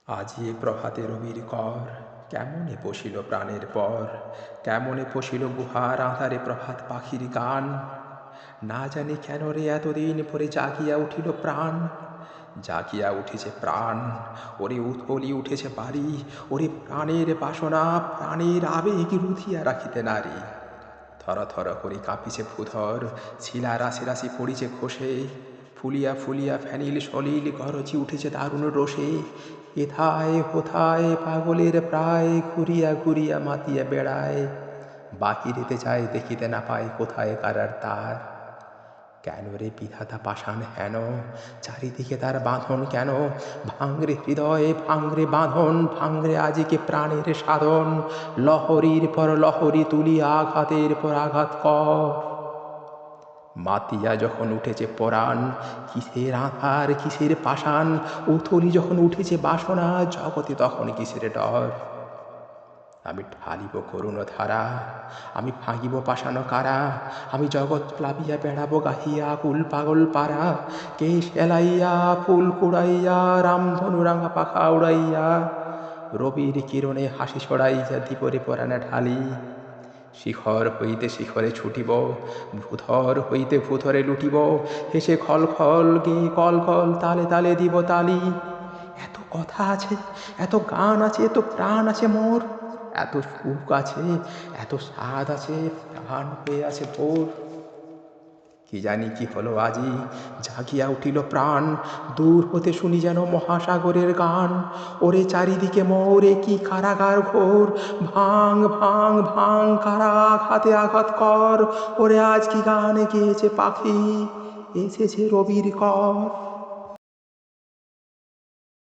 আজি এ প্রভাতে রবির কর, কেমনে পশিল প্রাণের পর, কেমনে পশিল গুহার আঁধারে প্রভাত পাখির গান। না জানি কেন রে এতদিন পরে জাগিয়া উঠিল প্রাণ, জাগিয়া উঠেছে প্রাণ। ওরে উথলি উঠেছে বাড়ি, ওরে প্রাণের বাসনা, প্রাণের আবেগ রুধিয়া রাখিতে নারী। থর থর করে কাঁপিছে ভূধর, শিলা রাশি রাশি পড়িছে খসে, ফুলিয়া ফুলিয়া ফ্যানিল সলিল গরজি উঠেছে দারুণ রোষে। এথায় হোথায় পাগলের প্রায় ঘুরিয়া ঘুরিয়া মাতিয়া বেড়ায়, বাহিরেতে যায় দেখিতে না পায় কোথায় কারার তার। কেন রে বিধাতা পাষাণ হেন, চারিদিকে তার বাঁধন কেন? ভাঙরে হৃদয়ে ভাঙরে বাঁধন, ভাঙরে আজিকে প্রাণের সাধন। লহরীর পর লহরী তুলিয়া আঘাতের পর আঘাত কর। মাতিয়া যখন উঠেছে পরাণ, কিসের আধার কিসের পাষাণ, উথলি যখন উঠেছে বাসনা, জগতে তখন কিসের ডর। আমি ঢালিব করুণ ধারা, আমি ভাঙিব পাষাণ কারা, আমি জগৎ প্লাবিয়া বেড়াবো গাহিয়া আকুল পাগল পারা। কেশ এলাইয়া ফুল কুড়াইয়া, রামধনু রাঙা পাখা উড়াইয়া, রবির কিরণে হাসি ছড়াইয়া দিবরে পরাণে ঢালি। শিখর হইতে শিখরে ছুটিব, ভূধর হইতে ভূধরে লুটিব, হেসে খল খল গেয়ে কল কল তালে তালে দিব তালি। এত কথা আছে, এত গান আছে, এত প্রাণ আছে মোর, এত সুখ আছে, এত স্বাদ আছে, প্রাণ হয়ে আছে ভোর। কি জানি কি হলো আজি, জাগিয়া উঠিল প্রাণ, দূর হতে শুনি যেন মহাসাগরের গান। ওরে চারিদিকে মোরে কি কারাগার ঘোর, ভাঙ ভাঙ ভাঙ কারা আঘাতে আঘাত কর। ওরে আজ কি গানে গেয়েছে পাখি, এসেছে রবির কর।